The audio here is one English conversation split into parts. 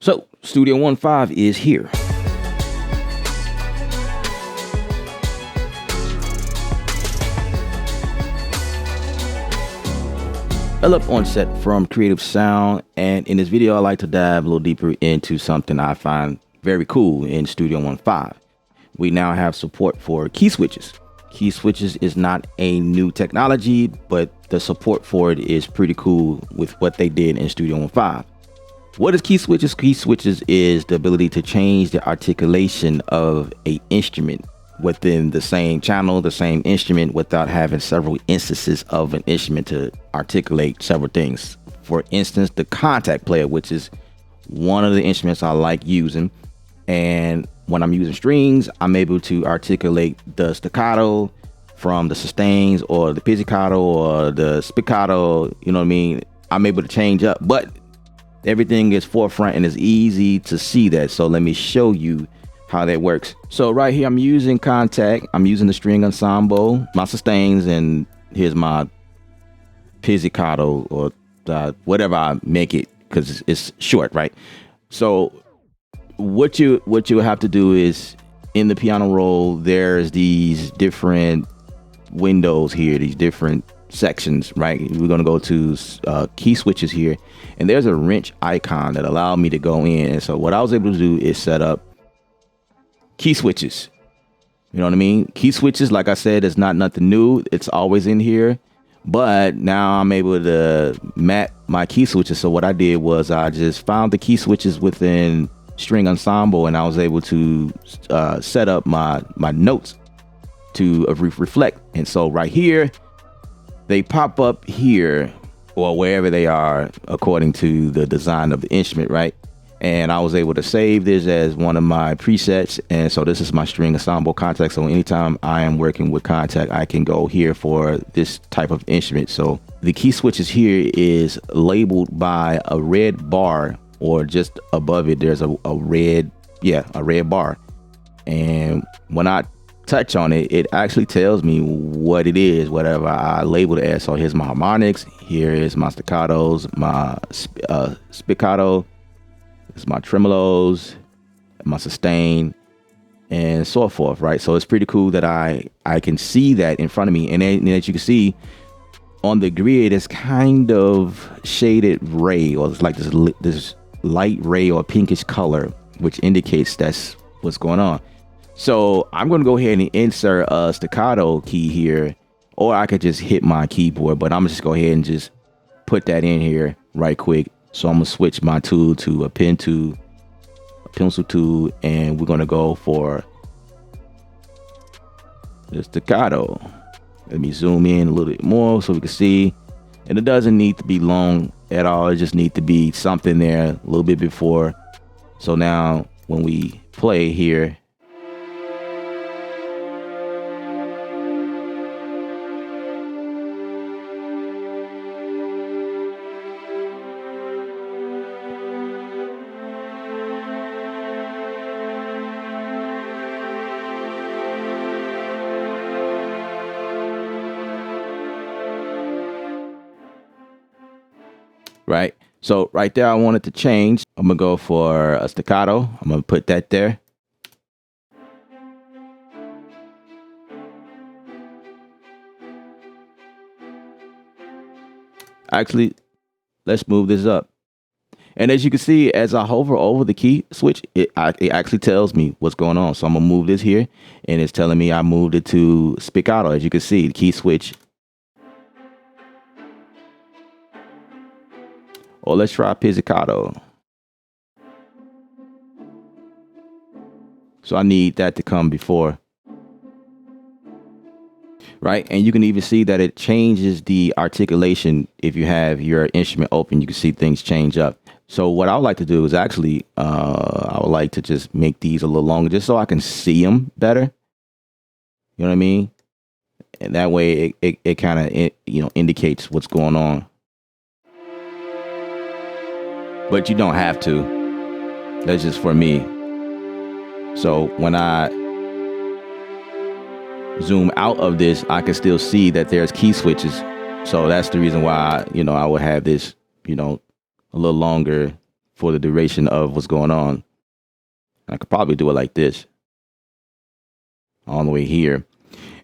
So Studio 1.5 is here. Up on set from Creative Sound, and in this video I like to dive a little deeper into something I find very cool in Studio 1.5. We now have support for Keyswitches. Keyswitches is not a new technology, but the support for it is pretty cool with what they did in Studio 1.5. What is Keyswitches? Keyswitches is the ability to change the articulation of an instrument within the same channel, the same instrument, without having several instances of an instrument to articulate several things. For instance, the contact player, which is one of the instruments I like using. And when I'm using strings, I'm able to articulate the staccato from the sustains or the pizzicato or the spiccato, you know what I mean? I'm able to change up, but everything is forefront and it's easy to see that. So let me show you how that works. So right here, I'm using contact. I'm using the string ensemble, my sustains, and here's my pizzicato or whatever I make it, because it's short, right? So what you have to do is, in the piano roll, there's these different windows here, these different sections, right? We're going to go to Keyswitches here, and there's a wrench icon that allowed me to go in. And so what I was able to do is set up Keyswitches. You know what I mean? Keyswitches, like I said, is not nothing new. It's always in here, but now I'm able to map my Keyswitches. So what I did was I just found the Keyswitches within string ensemble, and I was able to set up my notes to reflect. And so right here, they pop up here or wherever they are according to the design of the instrument, right? And I was able to save this as one of my presets. And so this is my string ensemble contact. So anytime I am working with contact, I can go here for this type of instrument. So the Keyswitches here is labeled by a red bar, or just above it, there's a red bar. And when I touch on it, it actually tells me what it is, whatever I labeled it as. So here's my harmonics, here is my staccatos, my spiccato, it's my tremolos, my sustain, and so forth, right? So it's pretty cool that I can see that in front of me. And then, as you can see on the grid, it's kind of shaded gray, or it's like this light gray or pinkish color, which indicates that's what's going on. So I'm going to go ahead and insert a staccato key here, or I could just hit my keyboard, but I'm just go ahead and just put that in here right quick. So I'm going to switch my tool to a pen tool, a pencil tool, and we're going to go for the staccato. Let me zoom in a little bit more so we can see. And it doesn't need to be long at all. It just needs to be something there a little bit before. So now when we play here, right? So right there, I want it to change. I'm gonna go for a staccato. I'm gonna put that there. Actually, let's move this up. And as you can see, as I hover over the key switch, it actually tells me what's going on. So I'm gonna move this here, and it's telling me I moved it to spiccato. As you can see, the key switch. Or let's try pizzicato. So I need that to come before. Right? And you can even see that it changes the articulation. If you have your instrument open, you can see things change up. So what I would like to do is actually, I would like to just make these a little longer just so I can see them better. You know what I mean? And that way it kind of, indicates what's going on. But you don't have to. That's just for me. So when I zoom out of this, I can still see that there's Keyswitches. So that's the reason why, I would have this, a little longer for the duration of what's going on. I could probably do it like this all the way here.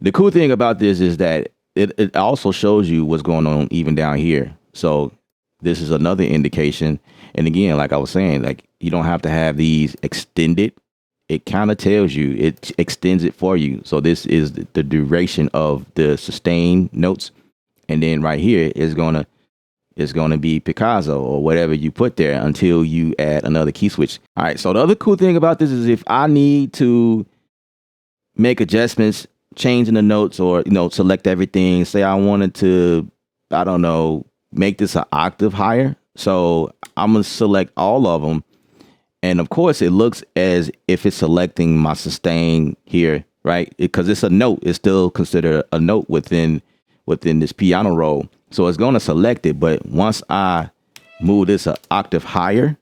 The cool thing about this is that it also shows you what's going on even down here. So this is another indication. And again, like I was saying, like you don't have to have these extended. It kind of tells you, it extends it for you. So this is the duration of the sustain notes. And then right here is going to be Picasso or whatever you put there until you add another key switch. All right. So the other cool thing about this is if I need to make adjustments, changing the notes, or, select everything, say I wanted to, I don't know, make this an octave higher. So I'm going to select all of them. And of course, it looks as if it's selecting my sustain here, right? Because it's a note. It's still considered a note within this piano roll. So it's going to select it. But once I move this an octave higher,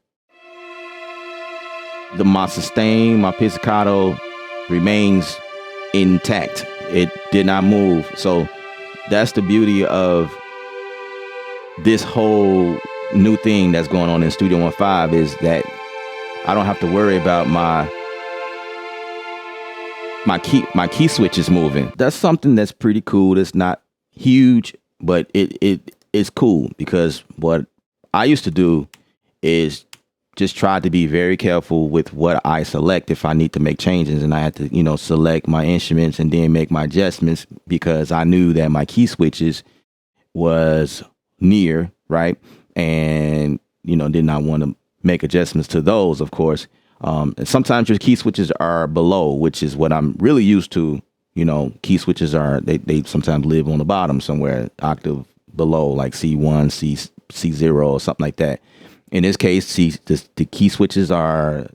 my sustain, my pizzicato remains intact. It did not move. So that's the beauty of this whole new thing that's going on in Studio 1.5 is that I don't have to worry about my key switches moving. That's something that's pretty cool. It's not huge, but it's cool because what I used to do is just try to be very careful with what I select if I need to make changes, and I had to, select my instruments and then make my adjustments because I knew that my key switches was near, right? And, did not want to make adjustments to those, of course. And sometimes your key switches are below, which is what I'm really used to. Key switches they sometimes live on the bottom somewhere, octave below, like C1, C0 or something like that. In this case, the key switches are,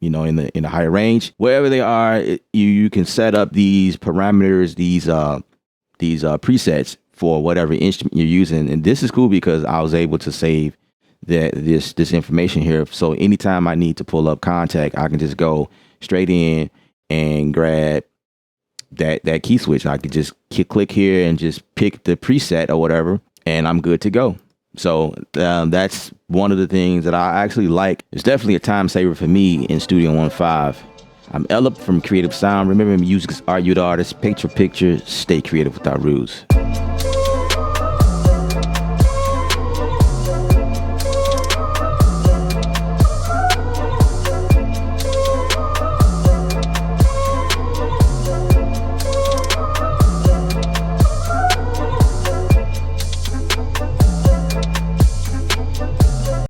in the higher range. Wherever they are, you can set up these parameters, these presets for whatever instrument you're using. And this is cool because I was able to save this information here. So anytime I need to pull up Contact, I can just go straight in and grab that key switch. I could just click here and just pick the preset or whatever, and I'm good to go. So that's one of the things that I actually like. It's definitely a time saver for me in Studio 1.5. I'm Ella from Creative Sound. Remember, music is art, you the artist. Paint your picture. Stay creative without rules.